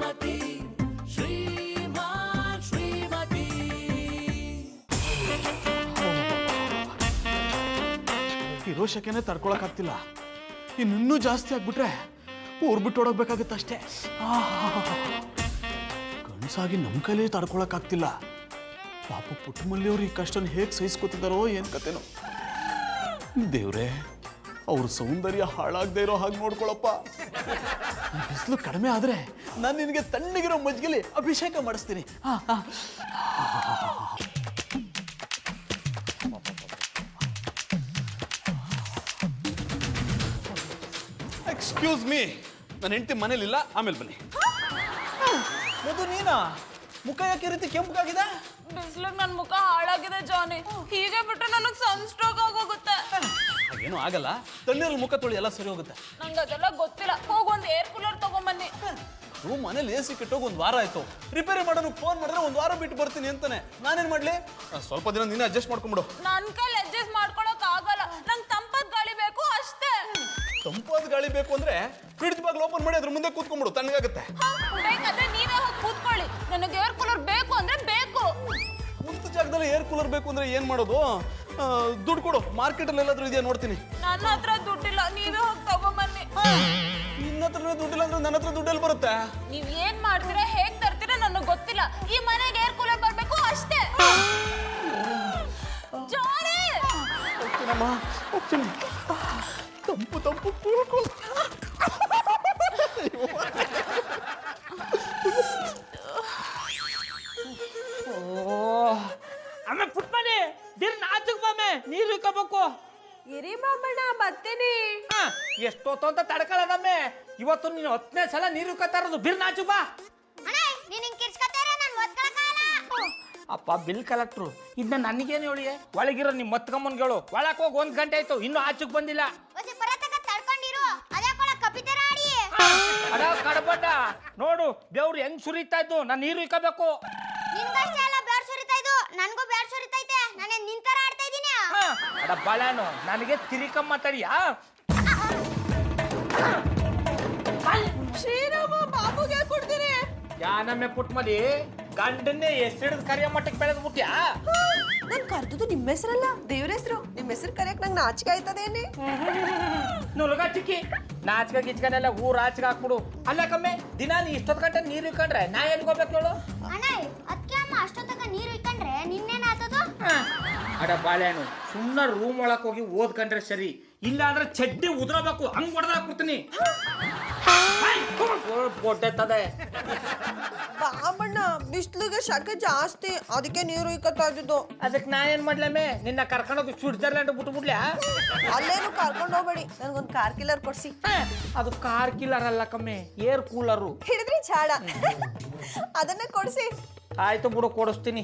ಶ್ರೀಮತಿ ಶ್ರೀಮಾನ್ ಶ್ರೀಮತಿ. ಇರೋ ಶಕೆನೆ ತಡ್ಕೊಳಕ್ಕಾಗ್ತಿಲ್ಲ. ಇನ್ನೂ ಜಾಸ್ತಿ ಆಗ್ಬಿಟ್ರೆ ಊರ್ ಬಿಟ್ಟು ಓಡೋಗ್ಬೇಕಾಗತ್ತೆ ಅಷ್ಟೇ. ಗಂಡ್ಸಾಗಿ ನಮ್ಮ ಕೈಲೇ ತಡ್ಕೊಳಕ್ಕಾಗ್ತಿಲ್ಲ. ಪಾಪ ಪುಟ್ಟಮಲ್ಲಿಯವ್ರು ಈ ಕಷ್ಟನ ಹೇಗೆ ಸಹಿಸ್ಕೊತಿದ್ದಾರೋ ಏನ್ ಕತೆನೋ. ದೇವ್ರೆ, ಅವ್ರ ಸೌಂದರ್ಯ ಹಾಳಾಗದೆ ಇರೋ ಹಾಗೆ ನೋಡ್ಕೊಳಪ್ಪ. ಬಿಸಿಲು ಕಡಿಮೆ ಆದ್ರೆ ನಾನು ನಿನಗೆ ತಣ್ಣಗಿರೋ ಮಜ್ಜಿಗೆಲಿ ಅಭಿಷೇಕ ಮಾಡಿಸ್ತೀನಿ. ಎಕ್ಸ್ಕ್ಯೂಸ್ ಮೀ, ನನ್ನ ಹೆಂಡತಿ ಮನೇಲಿಲ್ಲ, ಆಮೇಲೆ ಬನ್ನಿ. ಮಧು, ನೀನಾ? ಮುಖ ಯಾಕೆ ರೀತಿ ಕೆಂಪಗಾಗಿದೆ? ಬಿಸ್ಲಿಗೆ ನನ್ನ ಮುಖ ಹಾಳಾಗಿದೆ ಜಾನಿ. ಹೀಗೆ ಬಿಟ್ಟು ನನಗೆ ಸನ್ಸ್ಟ್ರೋಕ್ ಆಗೋಗುತ್ತೆ. ಹಾಗೇನು ಆಗಲ್ಲ, ತಣ್ಣೀರಲ್ಲಿ ಮುಖ ತೊಳಿ ಎಲ್ಲ ಸರಿ ಹೋಗುತ್ತೆ. ನಂಗೆ ಅದೆಲ್ಲ ಗೊತ್ತಿಲ್ಲ. ಹೋಗಿ ಒಂದು ಏರ್ ಕೂಲರ್ ತಗೊಂಬನ್ನಿ. ರೂಮ್ ಮನೇಲಿ ಎ ಸಿ ಕೆಟ್ಟೋಗಿ ಒಂದು ವಾರ ಆಯ್ತು. ರಿಪೇರಿ ಮಾಡೋನು ಫೋನ್ ಮಾಡಿದ್ರೆ ಒಂದು ವಾರ ಬಿಟ್ಟು ಬರ್ತೀನಿ ಅಂತಾನೆ. ನಾನೇನ್ ಮಾಡ್ಲಿ? ಸ್ವಲ್ಪ ದಿನ ನೀನೇ ಅಡ್ಜಸ್ಟ್ ಮಾಡ್ಕೊಂಬಿಡು. ನನ್ನ ಕೈಲಿ ಅಡ್ಜಸ್ಟ್ ಮಾಡ್ಕೊಳಕ್ ಆಗಲ್ಲ. ನಂಗೆ ತಂಪಾದ ಗಾಳಿ ಬೇಕು ಅಷ್ಟೇ. ತಂಪಾದ ಗಾಳಿ ಬೇಕು ಅಂದ್ರೆ ಫ್ರಿಡ್ಜ್ ಬಾಗ್ಲು ಓಪನ್ ಮಾಡಿ ಅದ್ರ ಮುಂದೆ ಕೂತ್ಕೊಂಡ್ಬಿಡು, ತಣ್ಣಗಾಗುತ್ತೆ. ಬೇಕಾದ್ರೆ ನೀವೇ ಹೋಗಿ ಕೂತ್ಕೊಳ್ಳಿ. ನನಗೆ ಏರ್ ಕೂಲರ್ ಬೇಕು ಅಂದ್ರೆ ಬೇಕು. ಕುಂತ ಜಾಗದಲ್ಲಿ ಏರ್ ಕೂಲರ್ ಬೇಕು ಅಂದ್ರೆ ಏನ್ ಮಾಡೋದು? ದುಡ್ಡು ಕೊಡು, ಮಾರ್ಕೆಟಲ್ಲಿ ಎಲ್ಲಾದ್ರೂ ಇದೆಯಾ ನೋಡ್ತೀನಿ. ನನ್ನ ಹತ್ರ ದುಡ್ಡಿಲ್ಲ, ನೀವೇ ಹೋಗಿ ತಗೊಂಬನ್ನಿ. ನಿನ್ನ ಹತ್ರ ದುಡ್ಡಿಲ್ಲ ಅಂದ್ರೆ ನನ್ನ ಹತ್ರ ದುಡ್ಡೆಲ್ಲಿ ಬರುತ್ತೆ? ನೀವ್ ಏನ್ ಮಾಡ್ತೀರಾ, ಹೇಗ್ ತರ್ತೀರಾ ನನಗೆ ಗೊತ್ತಿಲ್ಲ. ಈ ಮನೆಗೆ ಏರ್ ಕೂಲರ್ ಬರ್ಬೇಕು ಅಷ್ಟೇ. ಜಾನಿ, ಹೋಗ್ತೀನಮ್ಮ, ಹೋಗ್ತೀನಿ. ತಂಪು ತಂಪು ಕೂಲ್ ಕೂಲ್. ಆಮೇಲೆ ಪುಟ್ಮನಿ ದಿನ ನಾಚಕ್ ಬಾಮೆ ನೀರು ಇಕ್ಕಬೇಕು. ಇರಿ ಮಾಮಣ್ಣ, ಬರ್ತೀನಿ. ಎಷ್ಟೊತ್ತು ಅಂತ ತಡ್ಕೊಳ್ಳೋದಮ್ಮೆ. ಇವತ್ತು ನೀನು 10ನೇ ಸಲ ನೀರು ಇಕ್ಕತ್ತಾ ಇರೋದು. ಬಿರ್ ನಾಚು ಬಾ. ಅಪ್ಪ ಬಿಲ್ ಕಲೆಕ್ಟ್ರು, ಇದನ್ನ ನನಗೇನು ಹೇಳಿ? ಒಳಗಿರೋ ನಿಮ್ಮ ಮತ್ಕಮ್ಮನ್ಗೆ ಹೇಳು. ಒಳಕ್ ಹೋಗಿ 1 ಗಂಟೆ ಆಯ್ತು, ಇನ್ನೂ ಆಚಕ್ ಬಂದಿಲ್ಲ. ಅಡ ಕಡಬಡ್ಡ ನೋಡು, ಬೆವ್ರು ಹೆಂಗ್ ಸುರಿತಾ ಇದ್ದು. ನಾನು ನೀರು ಇಕ್ಕಬೇಕು. ಅಡ ಬಾಳಾನು, ನನಗೆ ತಿರಿಕಮ್ಮ ಮಾತಾಡಿಯಾ? ಶ್ರೀರಾಮ, ಬಾಬುಗೆ ಕೊಡ್ತೀನಿ. ಯಾನಮ್ಮೆ ಪುಟ್ಮಲಿ, ಗಂಡನ್ನೇ ಎಷ್ಟಿಡಿದ್ ಕರಿಯ ಮಟ್ಟಕ್ಕೆ ಬೆಳೆದ್ ಬಿಟ್ಯಾ? ನಾನು ಕರ್ದದ್ದು ನಿಮ್ಮ ಹೆಸರಲ್ಲ, ದೇವ್ರ ಹೆಸರು. ನಿಮ್ಮ ಹೆಸರು ಕರೆಯಕ್ ನಂಗೆ ನಾಚಿಕೆ ಆಯ್ತದೇನೆ. ನುಲ್ಗ ಚಿಕ್ಕಿ ನಾಚ್ಕ ಗಿಚ್ಕನೆಲ್ಲ ಊರ್ ಆಚೆಗೆ ಹಾಕ್ಬಿಡು. ಅಲ್ಲ ಕಮ್ಮೆ, ದಿನ ನೀ ಇಷ್ಟೊತ್ತು ಗಂಟೆ ನೀರು ಇಕ್ಕಂಡ್ರೆ ನಾ ಎಲ್ಗೋಗ್ಬೇಕು ಹೇಳು? ಅಡ ಬಾಳೆಹಣ್ಣು, ಸುಮ್ಮನೆ ರೂಮ್ ಒಳಕ್ ಹೋಗಿ ಓದ್ಕೊಂಡ್ರೆ ಸರಿ. ಇಲ್ಲ ಅಂದ್ರೆ ಚಡ್ಡಿ ಉದ್ರಬೇಕು, ಹಂಗ್ ಹೊಡೆದಾಕ್ಬಿಡ್ತೀನಿ. ಕೊಟ್ಟೆತ್ತದೆ ಬಾಬಣ್ಣ, ಬಿಸ್ಲಿಗೆ ಶಕೆ ಜಾಸ್ತಿ, ಅದಕ್ಕೆ ನೀರು ಇಕ್ಕತ್ತಾ ಇದ್ದಿದ್ದು. ಅದಕ್ಕೆ ನಾ ಏನ್ ಮಾಡ್ಲಮ್ಮೆ? ನಿನ್ನ ಕರ್ಕೊಂಡೋಗಿ ಸ್ವಿಟ್ಜರ್ಲ್ಯಾಂಡ್ ಬಿಟ್ಬಿಡ್ಲ್ಯಾ? ಅಲ್ಲೇನು ಕರ್ಕೊಂಡು ಹೋಗ್ಬೇಡಿ, ನನ್ಗೊಂದು ಕಾರ್ ಕಿಲ್ಲರ್ ಕೊಡ್ಸಿ. ಅದು ಕಾರ್ ಕಿಲ್ಲರ್ ಅಲ್ಲ ಕಮ್ಮೆ, ಏರ್ ಕೂಲರು. ಹಿಡಿದ್ರಿ ಚಾಡ, ಅದನ್ನೇ ಕೊಡ್ಸಿ. ಆಯ್ತು ಬಿಡು, ಕೊಡಿಸ್ತೀನಿ.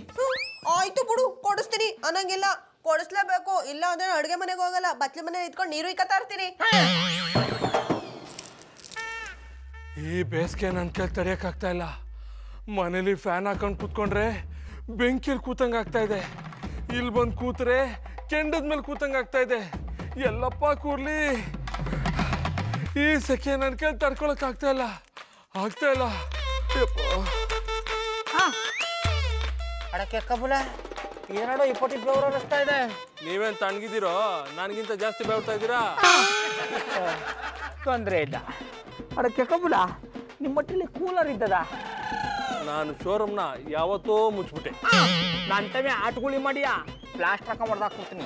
ಆಯ್ತು ಬಿಡು, ಕೊಡಿಸ್ತೀನಿ ಅನ್ನಂಗಿಲ್ಲ, ಕೊಡಿಸ್ಲೇಬೇಕು. ಇಲ್ಲ ಅಂದ್ರೆ ಅಡುಗೆ ಮನೆಗೆ ಹೋಗಲ್ಲ, ಬತ್ಲಿ ಮನೆ ಇಟ್ಕೊಂಡು ನೀರು ಇಕ್ಕತ್ತಾ ಇರ್ತೀನಿ. ಈ ಬೇಸಿಗೆ ನನ್ನ ಕೈ ತಡೆಯೋಕ್ಕಾಗ್ತಾ ಇಲ್ಲ. ಮನೇಲಿ ಫ್ಯಾನ್ ಹಾಕೊಂಡು ಕೂತ್ಕೊಂಡ್ರೆ ಬೆಂಕಿಯಲ್ಲಿ ಕೂತಂಗೆ ಆಗ್ತಾ ಇದೆ. ಇಲ್ಲಿ ಬಂದು ಕೂತ್ರೆ ಕೆಂಡದ ಮೇಲೆ ಕೂತಂಗೆ ಆಗ್ತಾ ಇದೆ. ಎಲ್ಲಪ್ಪ ಕೂರ್ಲಿ, ಈ ಸೆಕೆ ನನ್ನ ಕೈ ತಡ್ಕೊಳಕ್ ಆಗ್ತಾ ಇಲ್ಲ. ಅಡಕೆ ಕಬುಲ ಏನೋ ಇಪ್ಪತ್ತು ಬೆವರು ಅನ್ನಿಸ್ತಾ ಇದೆ. ನೀವೇನ್ ತಣ್ಣಗಿದ್ದೀರೋ? ನನಗಿಂತ ಜಾಸ್ತಿ ಬೆಳ್ತಾ ಇದ್ದೀರಾ? ತೊಂದರೆ ಇಲ್ಲ. ಅಡಕೆ ಕಬುಲ, ನಿಮ್ಮ ಮಟ್ಟಲ್ಲಿ ಕೂಲರ್ ಇದ್ದದ? ನಾನು ಶೋರೂಮ್ನ ಯಾವತ್ತೋ ಮುಚ್ಬಿಟ್ಟೆ. ನನ್ನ ತಮ್ಮೆ ಆಟಗುಳಿ ಮಾಡಿಯಾ? ಪ್ಲಾಸ್ಟರ್ ಹಾಕ ಮಾಡ್ದಾಕ್ಬಿಡ್ತೀನಿ.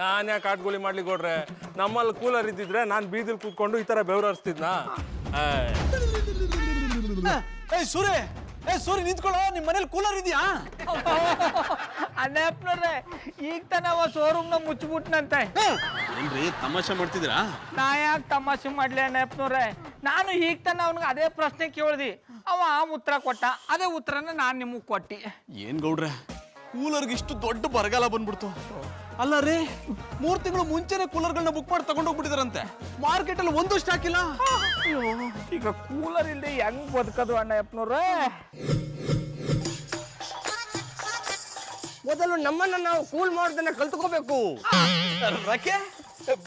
ನಾನು ಯಾಕೆ ಆಟ್ಗುಳಿ ಮಾಡ್ಲಿಕ್ಕೆ ಕೊಡ್ರೆ? ನಮ್ಮಲ್ಲಿ ಕೂಲರ್ ಇದ್ದಿದ್ರೆ ನಾನು ಬೀದಿಲ್ ಕೂತ್ಕೊಂಡು ಈ ತರ ಬೆವರು ಹರಿಸ್ತಿದ್ನಾ? ಸೂರ್ಯ ನಿಂತ್ಕೊಳ್ಳೋ, ನಿಮ್ಮ ಮನೇಲಿ ಕೂಲರ್ ಇದೆಯಾ? ಅಣ್ಣಪ್ಪನವ್ರೆ, ಈಗ ತಾನವ ಶೋರೂಮ್ನ ಮುಚ್ಚಿಬಿಟ್ನಂತೆ. ಏನ್ರಿ ತಮಾಷೆ ಮಾಡ್ತಿದ್ದೀರಾ? ನಾ ಯಾಕೆ ತಮಾಷೆ ಮಾಡ್ಲಿ ಅಣ್ಣಪ್ಪನವ್ರೆ? ನಾನು ಈಗ ತಾನ ಅವನಿಗೆ ಅದೇ ಪ್ರಶ್ನೆ ಕೇಳ್ದಿ, ಅವ ಉತ್ತರ ಕೊಟ್ಟ. ಅದೇ ಉತ್ತರನ ನಾನು ನಿಮಗೆ ಕೊಟ್ಟಿ. ಏನ್ ಗೌಡ್ರೆ, ಕೂಲರ್ಗೆ ಇಷ್ಟು ದೊಡ್ಡ ಬರಗಾಲ ಬಂದ್ಬಿಡ್ತು. ಅಲ್ಲ ರೀ, 3 ತಿಂಗಳು ಮುಂಚೆನೆ ಕೂಲರ್ಗಳನ್ನ ಬುಕ್ ಮಾಡಿ ತಗೊಂಡೋಗ್ಬಿಟ್ಟಿದಾರಂತೆ. ಮಾರ್ಕೆಟ್ ಅಲ್ಲಿ ಒಂದು ಸ್ಟಾಕ್ ಇಲ್ಲ. ಈಗ ಕೂಲರ್ ಇಲ್ಲದೆ ಹೆಂಗ್ ಬದುಕೋದು ಅಣ್ಣಪ್ಪನವ್ರೆ? ಮೊದಲು ನಮ್ಮನ್ನ ನಾವು ಕೂಲ್ ಮಾಡೋದನ್ನ ಕಲ್ತ್ಕೋಬೇಕು.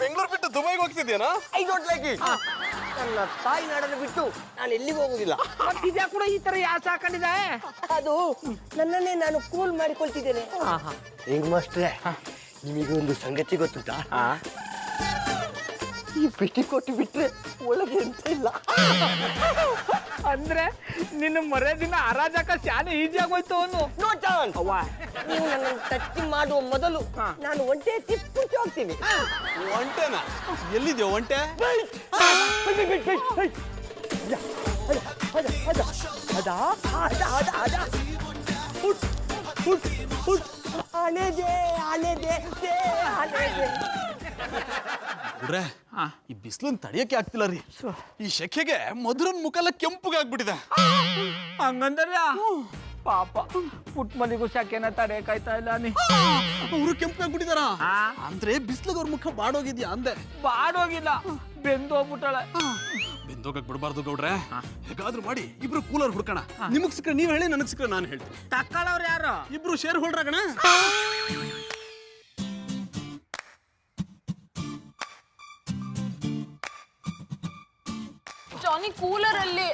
ಬೆಂಗಳೂರು ಬಿಟ್ಟು ದುಬೈಗೆ ಹೋಗ್ತಿದ್ಯಾನಾ? I don't like it. ನನ್ನ ತಾಯಿ ನಾಡನ್ನು ಬಿಟ್ಟು ನಾನು ಎಲ್ಲಿಗೂ ಹೋಗುದಿಲ್ಲ. ಮತ್ ಇದ್ಯಾ ಕೂಡ ಈ ತರ ಯಾಸ್ ಹಾಕೊಂಡಿದೆ. ಅದು ನನ್ನನ್ನೇ ನಾನು ಕೂಲ್ ಮಾಡಿಕೊಳ್ತಿದ್ದೇನೆ. ಹೆಂಗ್ ಮಾಸ್ಟ್ರೆ, ನಿಮಗೊಂದು ಸಂಗತಿ ಗೊತ್ತುಂಟಾ? ಈ ಪೆಟ್ಟಿ ಕೊಟ್ಟು ಬಿಟ್ರೆ ಒಳಗೆ ಎಂತ ಇಲ್ಲ. ಅಂದ್ರೆ ನಿನ್ನ ಮರ್ಯಾದಿನ ಹರಾಜಾಕ ಶಾಲೆ ಈಜಿ ಆಗೋಯ್ತು ಅವನು. No chance. ನೀವು ನನ್ನನ್ನು ಟಚ್ ಮಾಡುವ ಮೊದಲು ನಾನು ಒಂಟೆ ತಿಪ್ಪುಚ್ಚಿ ಹೋಗ್ತೀನಿ. ಒಂಟೆನಾ? ಎಲ್ಲಿದ್ಯೋ ಒಂಟೆ? ಬಿಡ್ರೆ ಈ ಬಿಸಿಲನ್ನ ತಡಿಯಕ್ಕೆ ಆಗ್ತಿಲ್ಲ ರೀ. ಈ ಶೆಕೆಗೆ ಮಧುರನ್ ಮುಖ ಕೆಂಪುಗೆ ಆಗ್ಬಿಟ್ಟಿದೆ. ಹಂಗಂದ್ರೆ ಪಾಪ ಪುಟ್ ಮಲಿಗೂ ಶಾಕೆನ ತಡೆಯಕ್ಕಾಯ್ತಾ ಇಲ್ಲ ನೀ. ಅವರು ಕೆಂಪು ಆಗ್ಬಿಟ್ಟಿದಾರ ಅಂದ್ರೆ ಬಿಸಿಲಿಗೆ ಅವ್ರ ಮುಖ ಬಾಡೋಗಿದ್ಯಾ ಅಂದೆ. ಬಾಡೋಗಿಲ್ಲ, ಬೆಂದೋಗ್ಬಿಟ್ಟಾಳೆ. ಬೆಂದೋಗಕ್ ಬಿಡಬಾರ್ದು ಗೌಡ್ರೆ. ಹೇಗಾದ್ರೂ ಮಾಡಿ ಇಬ್ರು ಕೂಲರ್ ಹುಡ್ಕೋಣ. ನಿಮಗ್ ಸಿಕ್ಕರೆ ನೀವ್ ಹೇಳಿ, ನನಗ್ ಸಿಕ್ಕರೆ ನಾನು ಹೇಳ್ತೀನಿ. ತಕ್ಕೊಳ್ಳೋರು ಯಾರು? ಇಬ್ರು ಶೇರ್ ಹೋಲ್ಡರ್ ಆಗೋಣ. ಜಾನಿ ಕೂಲರ್ ಅಲ್ಲಿ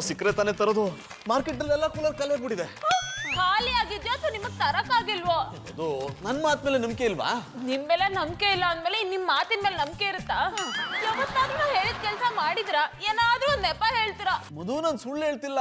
ಸಿಕ್ಕರೆ ತಾನೇ ತರೋದು. ಮಾರ್ಕೆಟ್ ಅಲ್ಲೆಲ್ಲ ಕೂಲರ್ ಖಾಲಿ ಆಗ್ಬಿಟ್ಟಿದೆ. ಖಾಲಿ ಆಗಿದ್ಯಾ ಅಥವಾ ನಿಮಗ್ ತರಕ್ ಆಗಿಲ್ವೋ? ಅದು ನನ್ ಮಾತ್ ಮೇಲೆ ನಂಬಿಕೆ ಇಲ್ವಾ? ನಿಮ್ ಮೇಲೆ ನಂಬಿಕೆ ಇಲ್ಲ ಅಂದ್ಮೇಲೆ ನಿಮ್ ಮಾತಿನ ಮೇಲೆ ನಂಬಿಕೆ ಇರುತ್ತಾ? ಯಾವತ್ತಾದ್ರೂ ನಾವ್ ಹೇಳಿದ ಕೆಲಸ ಮಾಡಿದ್ರ ಏನಾದ್ರೂ ಒಂದ್ ನೆಪ ಹೇಳ್ತೀರಾ? ಮಧು, ನಾನ್ ಸುಳ್ಳು ಹೇಳ್ತಿಲ್ಲ.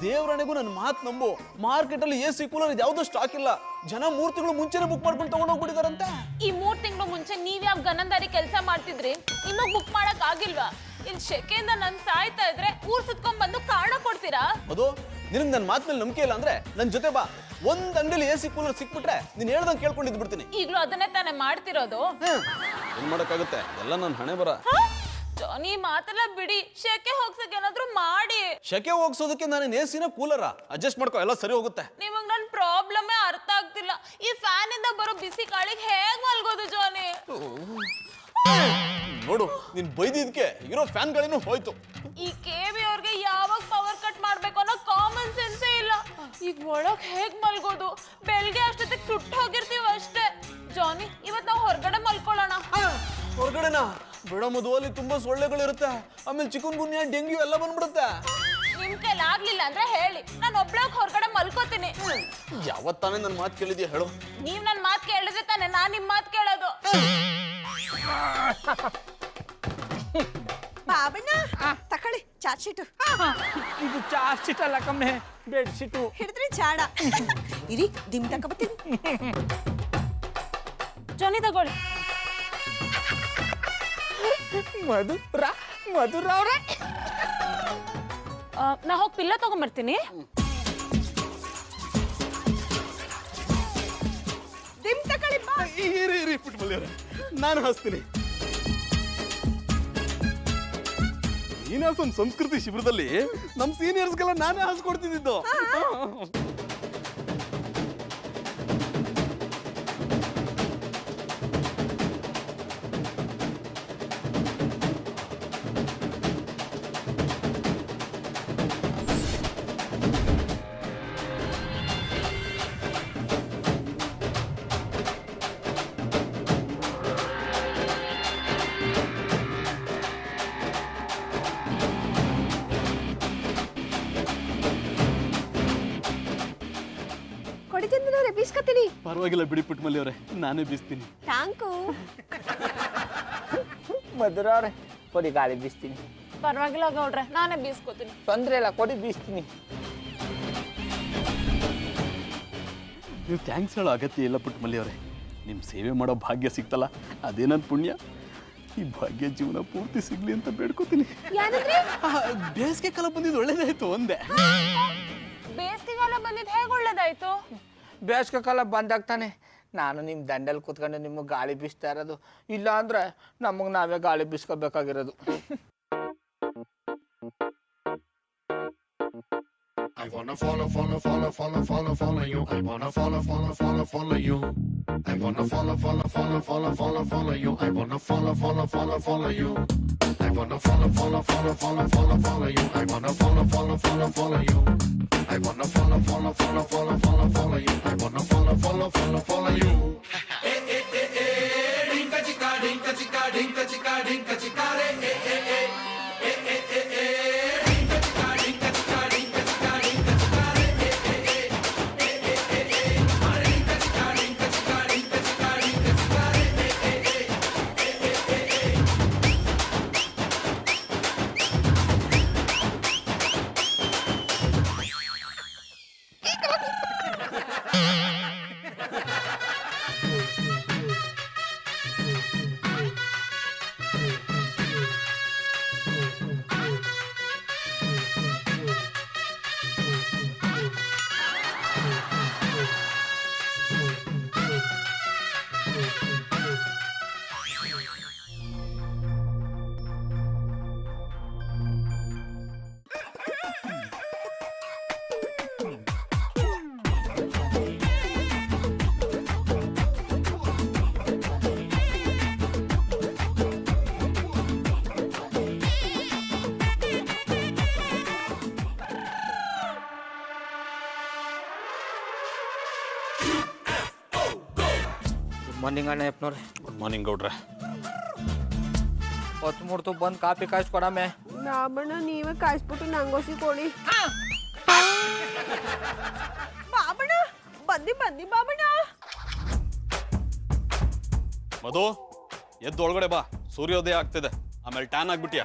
ದೇವರಣೆಗೂ ನನ್ನ ಮಾತು ನಂಬು. ಮಾರ್ಕೆಟ್ ಅಲ್ಲಿ AC ಕೂಲರ್ ಯಾವ್ದು ಸ್ಟಾಕ್ ಇಲ್ಲ. ಜನ 3 ತಿಂಗಳು ಮುಂಚೆನೆ ಬುಕ್ ಮಾಡ್ಕೊಂಡು ತಗೊಂಡೋಗ್ಬಿಟ್ಟಿದಾರಂತೆ. ಈ 3 ತಿಂಗಳು ಮುಂಚೆ ನೀವ್ ಯಾವ ಗನಂದಾರಿ ಕೆಲಸ ಮಾಡ್ತಿದ್ರಿ? ಇನ್ನೂ ಬುಕ್ ಮಾಡಕ್ ಆಗಿಲ್ವಾ? ಇಲ್ಲಿ ಶೆಕೆಯಿಂದ ನನ್ ಸಾಯ್ತಾ ಇದ್ರೆ ಊರ್ ಸುತ್ಕೊಂಡ್ ಬಂದು ಕಾರಣ ಕೊಡ್ತೀರಾ? ಅದು ನಿನಗ್ ನನ್ನ ಮಾತ್ ಮೇಲೆ ನಂಬಿಕೆ ಇಲ್ಲ ಅಂದ್ರೆ ನನ್ ಜೊತೆ ಬಾ. ಒಂದ್ ಅಂಗಡಿಲಿ AC ಕೂಲರ್ ಸಿಕ್ಬಿಟ್ರೆ ನೀನ್ ಹೇಳ್ದಂಗೆ ಕೇಳ್ಕೊಂಡಿದ್ ಬಿಡ್ತೀನಿ. ಈಗ್ಲೂ ಅದನ್ನೇ ತಾನೇ ಮಾಡ್ತಿರೋದು? ಏನ್ ಮಾಡಕ್ಕಾಗುತ್ತೆ, ಎಲ್ಲ ನನ್ ಹಣೆ ಬರ. ಜಾನಿ ಮಾತೆಲ್ಲ ಬಿಡಿ, ಶೆಕೆ ಹೋಗ್ಸಕ್ ಏನಾದ್ರೂ ಮಾಡಿ. ಶೆಕೆ ಹೋಗ್ಸೋದಕ್ಕೆ ನಾನು AC ನ ಕೂಲರ ಅಡ್ಜಸ್ಟ್ ಮಾಡ್ಕೊ, ಎಲ್ಲ ಸರಿ ಹೋಗುತ್ತೆ. ನಿಮಗ್ ನನ್ ಪ್ರಾಬ್ಲಮ್ ಅರ್ಥ ಆಗ್ತಿಲ್ಲ. ಈ ಫ್ಯಾನ್ ಇಂದ ಬರೋ ಬಿಸಿ ಗಾಳಿಗೆ ಹೇಗ್ ಮಲ್ಗೋದು ಜಾನಿ? ನೋಡು, ನೀನ್ ಬೈದಿದ್ಕೆ ಇರೋ ಫ್ಯಾನ್ ಗಳಿನೂ ಹೋಯ್ತು. ಈ KB ಅವ್ರಿಗೆ ಯಾವಾಗ ಪವರ್ ಕಟ್ ಮಾಡ್ಬೇಕು ಅನ್ನೋ ಕಾಮನ್ ಸೆನ್ಸೇ ಇಲ್ಲ. ಈಗ ಒಳಗ್ ಹೇಗ್ ಮಲ್ಗೋದು? ಬೆಳಗ್ಗೆ ಅಷ್ಟೊತ್ತಿಗೆ ಸುಟ್ಟು ಹೋಗಿರ್ತೀವಿ ಅಷ್ಟೇ. ಜಾನಿ, ಇವತ್ ನಾವು ಹೊರಗಡೆ ಮಲ್ಕೊಳ್ಳೋಣ. ಹೊರಗಡೆನಾ? ಬೇಡ ಮಧು, ಅಲ್ಲಿ ತುಂಬಾ ಸೊಳ್ಳೆಗಳಿರುತ್ತೆ. ಆಮೇಲೆ ಚಿಕನ್ ಗುನ್ಯಾ, ಡೆಂಗ್ಯೂ ಎಲ್ಲ ಬಂದ್ಬಿಡುತ್ತೆ. ನಿಮ್ ಕೈಲಿ ಆಗ್ಲಿಲ್ಲ ಅಂದ್ರೆ ಹೇಳಿ, ನಾನು ಒಬ್ಳೆ ಹೊರಗಡೆ ಮಲ್ಕೋತೀನಿ. ಯಾವತ್ತಾನೆ ನನ್ ಮಾತು ಕೇಳಿದ್ಯಾ ಹೇಳು? ನೀವ್ ನನ್ ಮಾತ್ ಕೇಳಿದ್ರೆ ತಾನೆ ನಾನ್ ನಿಮ್ ಮಾತ್ ಕೇಳೋದು. ಬಾಬಣ್ಣ ತಕೊಳ್ಳಿ ಚಾರ್ಜ್ ಶೀಟ್. ಇದು ಚಾರ್ಜ್ ಶೀಟ್ ಅಲ್ಲ ಕಮ್ಮೆ, ಬೆಡ್ ಶೀಟು. ಹಿಡಿದ್ರಿ ಚಾಡ. ಇರಿ ದಿಮ್ ತಗೊಬತ್ತೀನಿ. ಜಾನಿ ತಗೊಳ್ಳಿ. ಮಧುರ ಅವ್ರೆ, ನಾ ಹೋಗಿ ಪಿಲ್ಲ ತಗೊಂಡ್ಬರ್ತೀನಿ. ದಿಮ್ ತಕೊಳ್ಳಿ ಬಾ. ಇರಿ ಪುಟ್ಮಲ್ಲಿಯವ್ರೆ, ನಾನು ಹಾಸ್ತೀನಿ. ನೀನಾಸಂ ಸಂಸ್ಕೃತಿ ಶಿಬಿರದಲ್ಲಿ ನಮ್ ಸೀನಿಯರ್ಸ್ಗೆಲ್ಲ ನಾನೇ ಹಾಸ್ಕೊಡ್ತಿದ್ದು. ಕೊಡಿತಿಂದ್ರೆ ಬೀಸ್ಕತ್ತೀನಿ. ಪರವಾಗಿಲ್ಲ ಬಿಡಿ ಪುಟ್ಮಲ್ಲಿಯವ್ರೆ, ನಾನೇ ಬೀಸ್ತೀನಿ. ಥ್ಯಾಂಕು. ಮಧುರ ಅವ್ರೆ, ಕೊಡಿ ಗಾಳಿ ಬೀಸ್ತೀನಿ. ಪರವಾಗಿಲ್ಲ ಗೌಡ್ರೆ, ನಾನೇ ಬೀಸ್ಕೋತೀನಿ. ತೊಂದ್ರೆ ಇಲ್ಲ, ಕೊಡಿ ಬೀಸ್ತೀನಿ. ನೀವು ಥ್ಯಾಂಕ್ಸ್ ಹೇಳೋ ಅಗತ್ಯ ಇಲ್ಲ ಪುಟ್ಮಲ್ಲಿಯವ್ರೆ. ನಿಮ್ಮ ಸೇವೆ ಮಾಡೋ ಭಾಗ್ಯ ಸಿಕ್ತಲ್ಲ, ಅದೇ ನನ್ನ ಪುಣ್ಯ. ಈ ಭಾಗ್ಯ ಜೀವನ ಪೂರ್ತಿ ಸಿಗ್ಲಿ ಅಂತ ಬೇಡ್ಕೋತೀನಿ. ಬೇಸಿಗೆ ಕಾಲ ಬಂದಿದ್ದು ಒಳ್ಳೇದಾಯ್ತು ಒಂದೇ. ಬೇಸಿಗೆಗಾಲ ಬಂದಿದ್ದು ಹೇಗೆ ಒಳ್ಳೇದಾಯ್ತು? ಬೇಸಿಗೆ ಕಾಲ ಬಂದಾಗ್ತಾನೆ ನಾನು ನಿಮ್ಮ ದಂಡಲ್ಲಿ ಕೂತ್ಕೊಂಡು ನಿಮಗೆ ಗಾಳಿ ಬೀಸ್ತಾ ಇರೋದು. ಇಲ್ಲ ಅಂದ್ರೆ ನಮಗೆ ನಾವೇ ಗಾಳಿ ಬೀಸ್ಕೋಬೇಕಾಗಿರೋದು. I wanna follow you. I wanna follow you. I wanna follow you. I wanna follow you. I wanna follow you. I wanna follow you. I wanna follow you. I wanna follow you. Dinka chika, dinka chika, dinka chika, dinka chika re. Morning ಅಣ್ಣ ಯಪ್ನವ್ರೆ. Good morning ಗೌಡ್ರೆ. ಹೊತ್ತು ಮುಡ್ತು ಬಂದು copy ಕಾಯ್ಸಿ ಕೊಡಮ್ಮೆ. Babanna ನೀವೇ ಕಾಯಿಸ್ಬಿಟ್ಟು ನಂಗೋಸಿ ಕೊಡಿ. ಬಾಬಣ್ಣ ಬಂದಿ ಬಂದಿ ಬಾಬಣ್ಣ. ಮಧು ಎದ್ದು ಒಳಗಡೆ ಬಾ, ಸೂರ್ಯೋದಯ ಆಗ್ತಿದೆ, ಆಮೇಲೆ ಟ್ಯಾನ್ ಆಗ್ಬಿಟ್ಯಾ.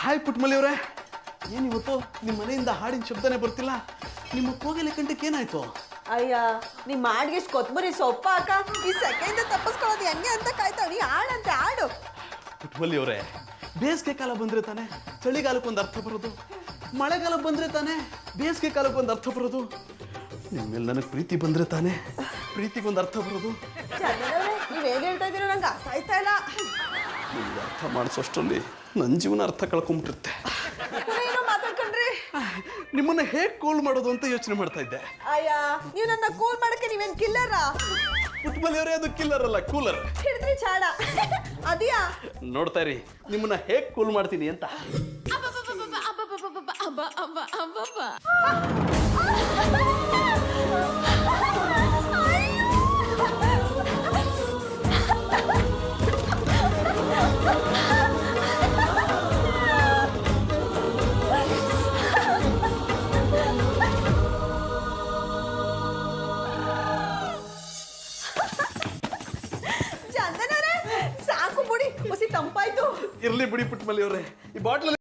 ಹಾಯ್ ಪುಟ್ಮಲಿ ಅವರೇ, ಏನಿವತ್ತು ನಿಮ್ಮ ಮನೆಯಿಂದ ಹಾಡಿನ ಶಬ್ದನೇ ಬರ್ತಿಲ್ಲ. ನಿಮ್ಮ ಕೋಗಿಲೆ ಕಂಠಕ್ಕೆ ಏನಾಯ್ತು? ಅಯ್ಯ ನಿಮ್ಮ ಮಾಡಿಗೆ ಕೊತ್ತಂಬರಿ ಸೊಪ್ಪ ಹಾಕ ಈ ಸೆಕೆಂಡ್ ತಪ್ಪಿಸ್ಕೊಳ್ಳೋದು ಹೆಂಗೆ ಅಂತ ಕಾಯ್ತಾವ್. ನೀ ಆಡಂತೆ ಆಡು. ಪುಟ್ಮಲಿ ಅವರೇ, ಬೇಸಿಗೆ ಕಾಲ ಬಂದ್ರೆ ತಾನೆ ಚಳಿಗಾಲಕ್ಕೊಂದು ಅರ್ಥ ಬರೋದು, ಮಳೆಗಾಲ ಬಂದ್ರೆ ತಾನೆ ಬೇಸಿಗೆ ಕಾಲಕ್ಕೊಂದು ಅರ್ಥ ಬರೋದು, ನಿಮ್ಮೇಲೆ ನನಗೆ ಪ್ರೀತಿ ಬಂದ್ರೆ ತಾನೆ ಪ್ರೀತಿಗೊಂದು ಅರ್ಥ ಬರೋದು. ನೀವ್ ಹೇಗೆ ಹೇಳ್ತಾ ಇದೀರ ನಂಗೆ ಅರ್ಥ ಆಯ್ತಾ ಇಲ್ಲ. ನಿಮ್ಗೆ ಅರ್ಥ ಮಾಡಿಸೋಷ್ಟರಲ್ಲಿ ನನ್ನ ಜೀವನ ಅರ್ಥ ಕಳ್ಕೊಂಬಿಟ್ಟಿರುತ್ತೆ. ಏನೋ ಮಾತಾಡ್ಕೊಂಡ್ರಿ. ನಿಮ್ಮನ್ನ ಹೇಗೆ ಕೂಲ್ ಮಾಡೋದು ಅಂತ ಯೋಚನೆ ಮಾಡ್ತಾ ಇದ್ದೆ. ಅಯ್ಯ ನೀವು ನನ್ನ ಕೂಲ್ ಮಾಡಕ್ಕೆ ನೀವೇನ್ ಕಿಲ್ಲರ? ಪುಟ್ಮಲಿ ಅವರೇ, ಅದು ಕಿಲ್ಲರ್ ಅಲ್ಲ, ಕೂಲರ್. ಹಿಡಿದ್ರಿ ಚಾಡ ಅದಿಯಾ? ನೋಡ್ತಾ ಇರಿ ನಿಮ್ಮನ್ನ ಹೇಗೆ ಕೂಲ್ ಮಾಡ್ತೀನಿ ಅಂತ. ಚಂದನರೇ ಸಾಕು ಬಿಡಿ, ಹೊಸಿ ತಂಪಾಯ್ತು. ಇರ್ಲಿ ಬಿಡಿ ಪುಟ್ಮಲಿ ಅವರೇ, ಈ ಬಾಟ್ಲಲ್ಲಿ